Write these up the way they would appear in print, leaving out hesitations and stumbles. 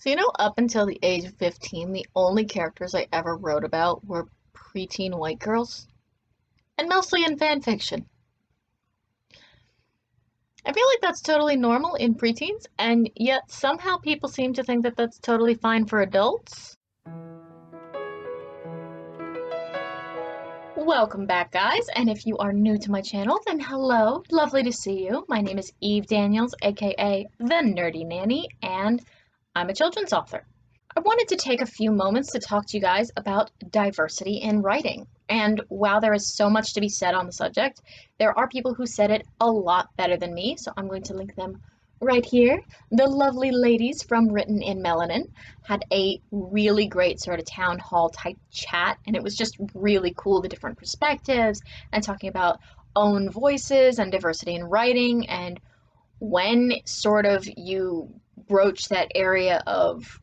So, up until the age of 15, the only characters I ever wrote about were preteen white girls, and mostly in fan fiction. I feel like that's totally normal in preteens, and yet somehow people seem to think that that's totally fine for adults. Welcome back, guys, and if you are new to my channel, then hello, lovely to see you. My name is Eve Daniels, aka The Nerdy Nanny, and I'm a children's author. I wanted to take a few moments to talk to you guys about diversity in writing. And while there is so much to be said on the subject, there are people who said it a lot better than me, so I'm going to link them right here. The lovely ladies from Written in Melanin had a really great sort of town hall type chat, and it was just really cool, the different perspectives and talking about own voices and diversity in writing and when sort of you broach that area of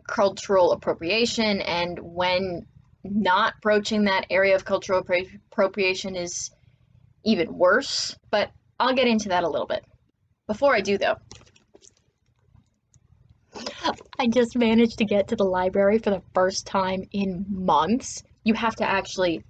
cultural appropriation and when not broaching that area of cultural appropriation is even worse, but I'll get into that a little bit. Before I do, though, I just managed to get to the library for the first time in months. You have to actually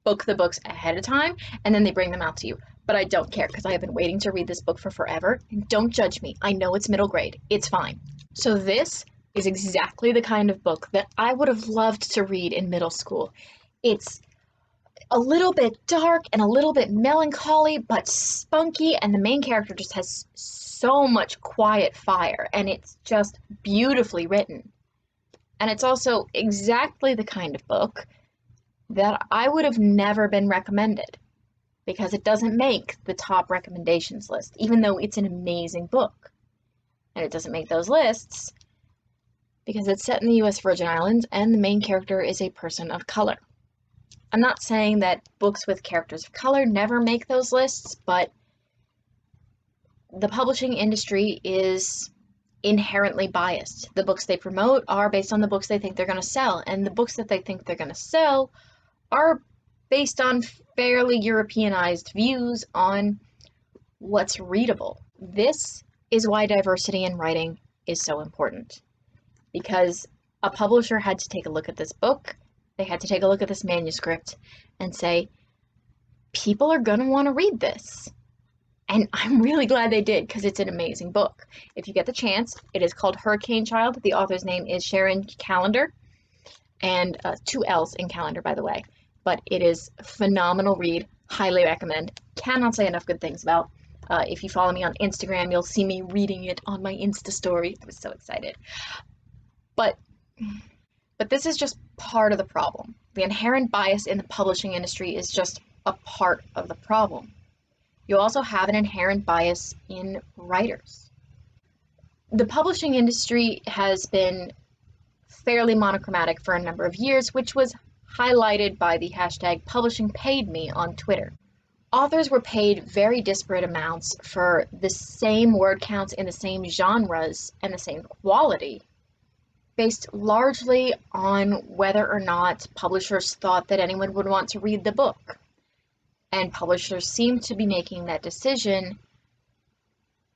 book the books ahead of time, and then they bring them out to you. But I don't care, because I have been waiting to read this book for forever. And don't judge me. I know it's middle grade. It's fine. So this is exactly the kind of book that I would have loved to read in middle school. It's a little bit dark and a little bit melancholy, but spunky, and the main character just has so much quiet fire, and it's just beautifully written. And it's also exactly the kind of book that I would have never been recommended, because it doesn't make the top recommendations list, even though it's an amazing book. And it doesn't make those lists because it's set in the US Virgin Islands and the main character is a person of color. I'm not saying that books with characters of color never make those lists, but the publishing industry is inherently biased. The books they promote are based on the books they think they're going to sell, and the books that they think they're going to sell are based on fairly Europeanized views on what's readable. This is why diversity in writing is so important, because a publisher had to take a look at this book, they had to take a look at this manuscript and say, people are going to want to read this. And I'm really glad they did, because it's an amazing book. If you get the chance, it is called Hurricane Child. The author's name is Sharon Callender, and 2 L's in calendar, by the way. But it is a phenomenal read. Highly recommend. Cannot say enough good things about. If you follow me on Instagram, you'll see me reading it on my Insta story. I was so excited. But this is just part of the problem. The inherent bias in the publishing industry is just a part of the problem. You also have an inherent bias in writers. The publishing industry has been fairly monochromatic for a number of years, which was highlighted by the hashtag #PublishingPaidMe on Twitter. Authors were paid very disparate amounts for the same word counts in the same genres and the same quality, based largely on whether or not publishers thought that anyone would want to read the book. And publishers seem to be making that decision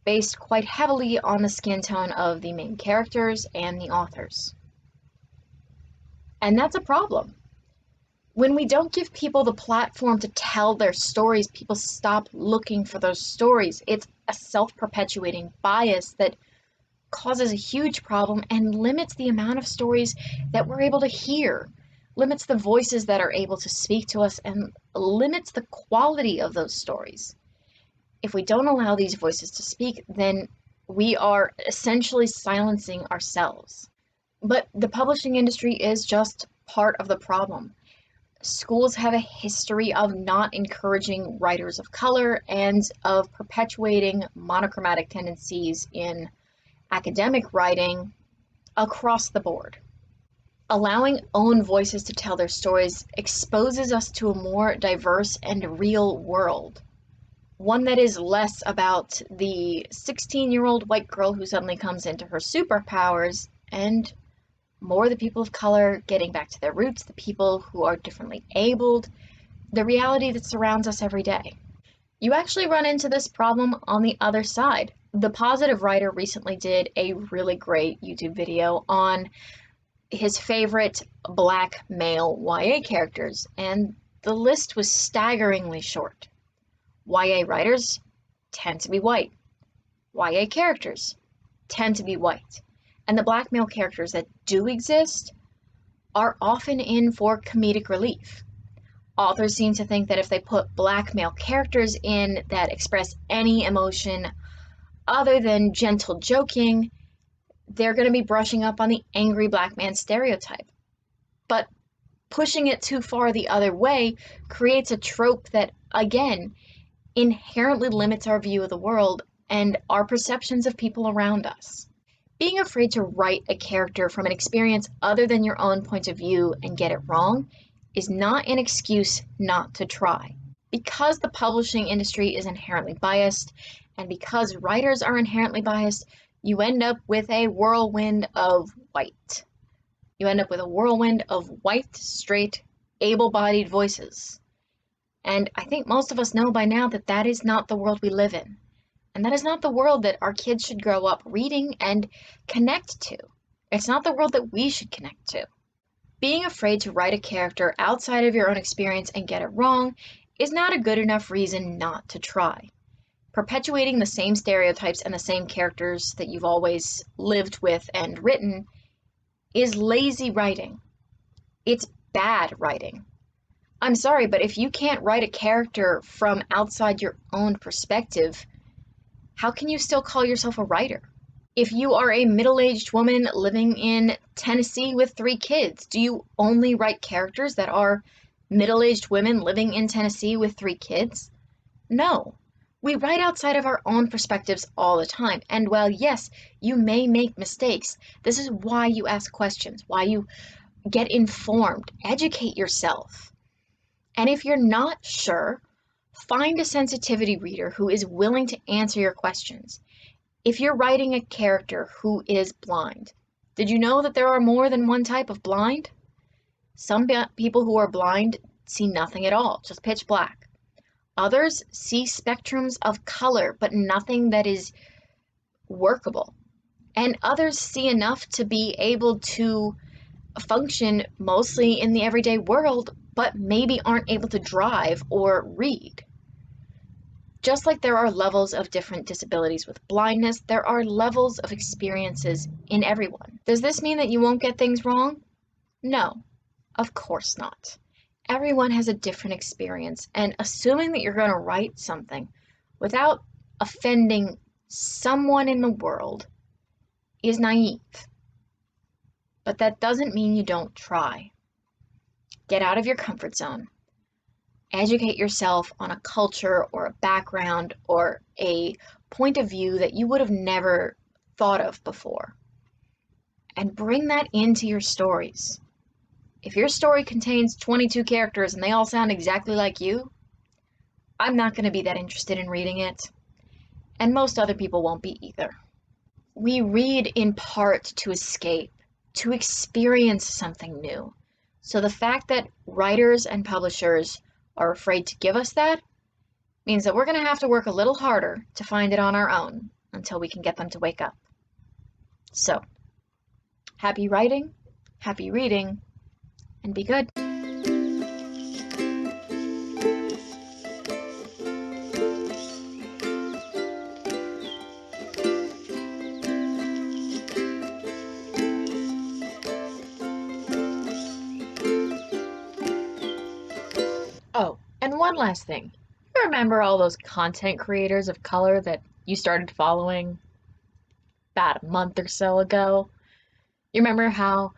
based quite heavily on the skin tone of the main characters and the authors. And that's a problem. When we don't give people the platform to tell their stories, people stop looking for those stories. It's a self-perpetuating bias that causes a huge problem and limits the amount of stories that we're able to hear, limits the voices that are able to speak to us, and limits the quality of those stories. If we don't allow these voices to speak, then we are essentially silencing ourselves. But the publishing industry is just part of the problem. Schools have a history of not encouraging writers of color and of perpetuating monochromatic tendencies in academic writing across the board. Allowing own voices to tell their stories exposes us to a more diverse and real world. One that is less about the 16-year-old white girl who suddenly comes into her superpowers, and more the people of color getting back to their roots, the people who are differently abled, the reality that surrounds us every day. You actually run into this problem on the other side. The Positive Writer recently did a really great YouTube video on his favorite black male YA characters, and the list was staggeringly short. YA writers tend to be white. YA characters tend to be white. And the black male characters that do exist are often in for comedic relief. Authors seem to think that if they put black male characters in that express any emotion other than gentle joking, they're going to be brushing up on the angry black man stereotype. But pushing it too far the other way creates a trope that, again, inherently limits our view of the world and our perceptions of people around us. Being afraid to write a character from an experience other than your own point of view and get it wrong is not an excuse not to try. Because the publishing industry is inherently biased, and because writers are inherently biased, you end up with a whirlwind of white. You end up with a whirlwind of white, straight, able-bodied voices. And I think most of us know by now that that is not the world we live in. And that is not the world that our kids should grow up reading and connect to. It's not the world that we should connect to. Being afraid to write a character outside of your own experience and get it wrong is not a good enough reason not to try. Perpetuating the same stereotypes and the same characters that you've always lived with and written is lazy writing. It's bad writing. I'm sorry, but if you can't write a character from outside your own perspective, how can you still call yourself a writer? If you are a middle-aged woman living in Tennessee with 3 kids, do you only write characters that are middle-aged women living in Tennessee with 3 kids? No. We write outside of our own perspectives all the time. And while, yes, you may make mistakes, this is why you ask questions, why you get informed, educate yourself. And if you're not sure, find a sensitivity reader who is willing to answer your questions. If you're writing a character who is blind, did you know that there are more than one type of blind? Some people who are blind see nothing at all, just pitch black. Others see spectrums of color, but nothing that is workable. And others see enough to be able to function mostly in the everyday world, but maybe aren't able to drive or read. Just like there are levels of different disabilities with blindness, there are levels of experiences in everyone. Does this mean that you won't get things wrong? No, of course not. Everyone has a different experience, and assuming that you're going to write something without offending someone in the world is naive. But that doesn't mean you don't try. Get out of your comfort zone. Educate yourself on a culture or a background or a point of view that you would have never thought of before. And bring that into your stories. If your story contains 22 characters and they all sound exactly like you, I'm not going to be that interested in reading it. And most other people won't be either. We read in part to escape, to experience something new. So the fact that writers and publishers are afraid to give us that means that we're going to have to work a little harder to find it on our own until we can get them to wake up. So, happy writing, happy reading, and be good. Oh, and one last thing. You remember all those content creators of color that you started following about a month or so ago? You remember how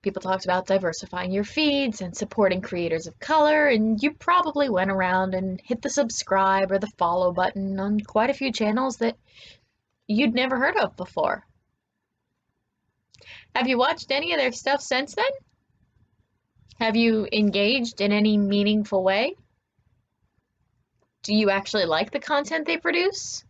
people talked about diversifying your feeds and supporting creators of color, and you probably went around and hit the subscribe or the follow button on quite a few channels that you'd never heard of before. Have you watched any of their stuff since then? Have you engaged in any meaningful way? Do you actually like the content they produce?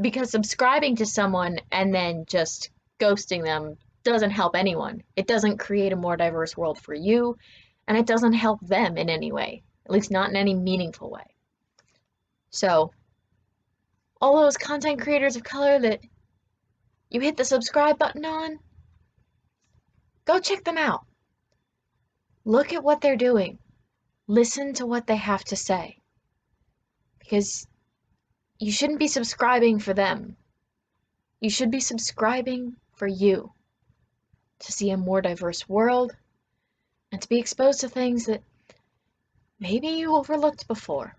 Because subscribing to someone and then just ghosting them doesn't help anyone. It doesn't create a more diverse world for you, and it doesn't help them in any way, at least not in any meaningful way. So, all those content creators of color that you hit the subscribe button on, go check them out. Look at what they're doing. Listen to what they have to say. Because you shouldn't be subscribing for them. You should be subscribing for you, to see a more diverse world and to be exposed to things that maybe you overlooked before.